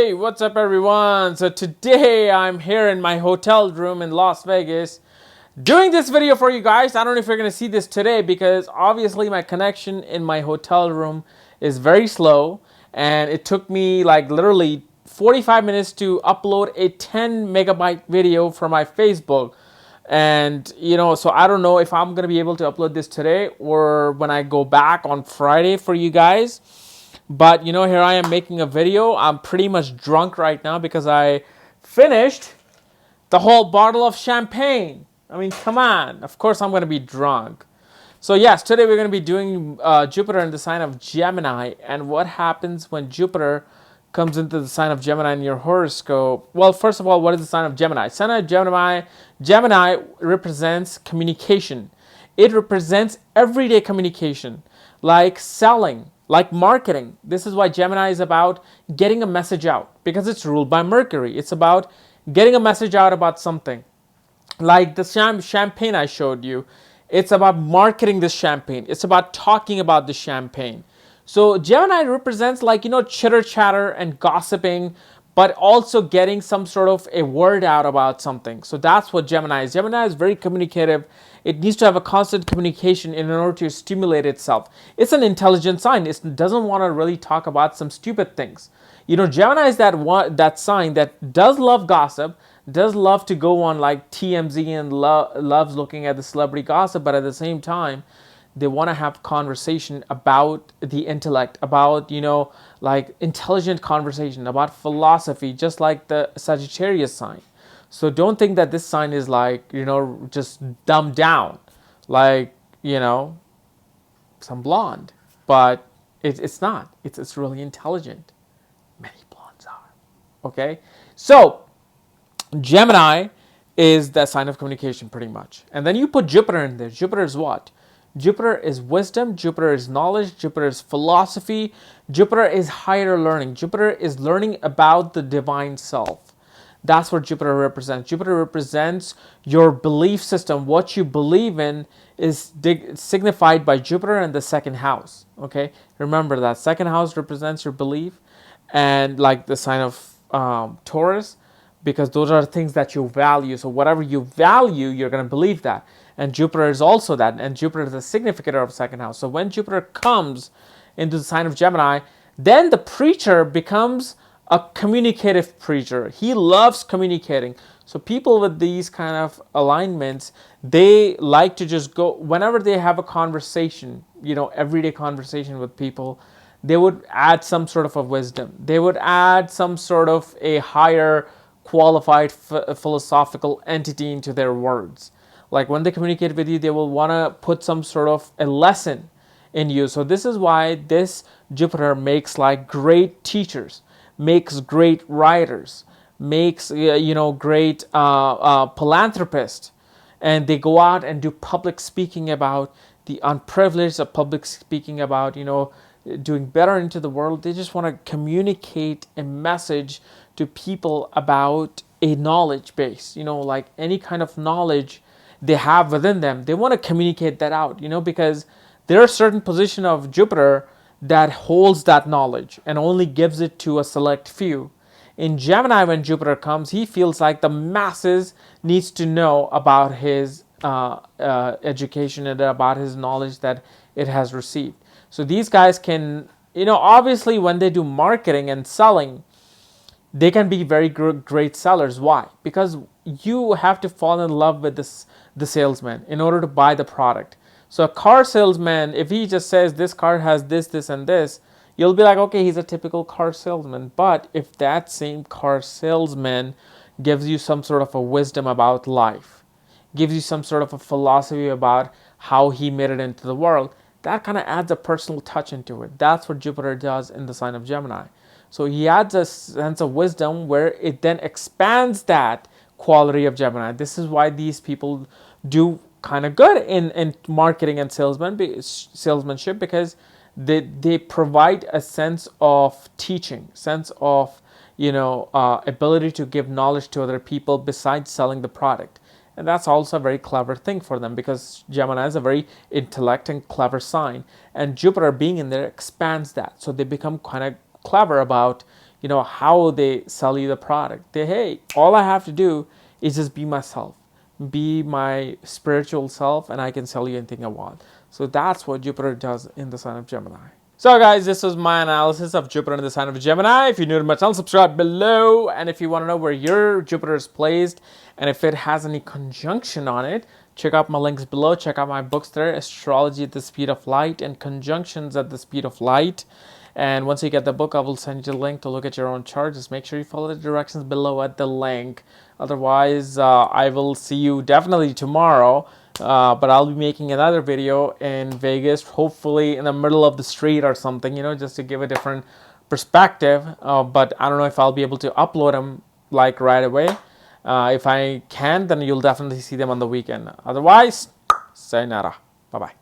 Hey, what's up everyone? So today I'm here in my hotel room in Las Vegas doing this video for you guys. I don't know if you're going to see this today because obviously my connection in my hotel room is very slow and it took me like literally 45 minutes to upload a 10 megabyte video for my Facebook. And so I don't know if I'm going to be able to upload this today or when I go back on Friday for you guys. But here I am making a video. I'm pretty much drunk right now because I finished the whole bottle of champagne. I mean, come on. Of course I'm going to be drunk. So yes, today we're going to be doing Jupiter in the sign of Gemini and what happens when Jupiter comes into the sign of Gemini in your horoscope. Well, first of all, what is the sign of Gemini? Sign of Gemini represents communication. It represents everyday communication, like selling, like marketing. This is why Gemini is about getting a message out because it's ruled by Mercury. It's about getting a message out about something. Like the champagne I showed you, it's about marketing this champagne. It's about talking about the champagne. So Gemini represents like, chitter chatter and gossiping, but also getting some sort of a word out about something. So that's what Gemini is. Gemini is very communicative. It needs to have a constant communication in order to stimulate itself. It's an intelligent sign. It doesn't want to really talk about some stupid things. Gemini is that sign that does love gossip, does love to go on like TMZ and loves looking at the celebrity gossip, but at the same time, they want to have conversation about the intellect, about, like intelligent conversation, about philosophy, just like the Sagittarius sign. So don't think that this sign is like, just dumbed down, like, some blonde. But it's not. It's really intelligent. Many blondes are. Okay? So Gemini is the sign of communication pretty much. And then you put Jupiter in there. Jupiter is what? Jupiter is wisdom, Jupiter is knowledge, Jupiter is philosophy, Jupiter is higher learning. Jupiter is learning about the divine self. That's what Jupiter represents. Jupiter represents your belief system. What you believe in is signified by Jupiter and the second house. Okay, remember that second house represents your belief, and like the sign of Taurus, because those are things that you value. So whatever you value, you're going to believe that. And Jupiter is also that. And Jupiter is a significator of second house. So when Jupiter comes into the sign of Gemini, then the preacher becomes a communicative preacher. He loves communicating. So people with these kind of alignments, they like to just go, whenever they have a conversation, everyday conversation with people, they would add some sort of a wisdom. They would add some sort of a higher qualified philosophical entity into their words. Like when they communicate with you, they will want to put some sort of a lesson in you. So this is why this Jupiter makes like great teachers, makes great writers, makes great philanthropists, and they go out and do public speaking about the unprivileged, of public speaking about doing better into the world. They just want to communicate a message to people about a knowledge base, like any kind of knowledge they have within them. They want to communicate that out, because there are certain position of Jupiter that holds that knowledge and only gives it to a select few. In Gemini, when Jupiter comes, he feels like the masses needs to know about his education and about his knowledge that it has received. So these guys can, obviously when they do marketing and selling, they can be very great sellers. Why? Because you have to fall in love with the salesman in order to buy the product. So a car salesman, if he just says this car has this, and this, you'll be like, okay, he's a typical car salesman. But if that same car salesman gives you some sort of a wisdom about life, gives you some sort of a philosophy about how he made it into the world, that kind of adds a personal touch into it. That's what Jupiter does in the sign of Gemini. So he adds a sense of wisdom where it then expands that quality of Gemini. This is why these people do kind of good in marketing and salesmanship, because they provide a sense of teaching, sense of ability to give knowledge to other people besides selling the product. And that's also a very clever thing for them, because Gemini is a very intellect and clever sign, and Jupiter being in there expands that. So they become kind of clever about how they sell you the product. Hey, all I have to do is just be myself, be my spiritual self, and I can sell you anything I want. So that's what Jupiter does in the sign of Gemini. So guys, this was my analysis of Jupiter in the sign of Gemini. If you're new to my channel, subscribe below. And if you want to know where your Jupiter is placed and if it has any conjunction on it, check out my links below. Check out my books there, Astrology at the Speed of Light and Conjunctions at the Speed of Light. And once you get the book, I will send you the link to look at your own chart. Just make sure you follow the directions below at the link. Otherwise, I will see you definitely tomorrow. But I'll be making another video in Vegas, hopefully in the middle of the street or something, just to give a different perspective. But I don't know if I'll be able to upload them like right away. If I can, then you'll definitely see them on the weekend. Otherwise, sayonara. Bye-bye.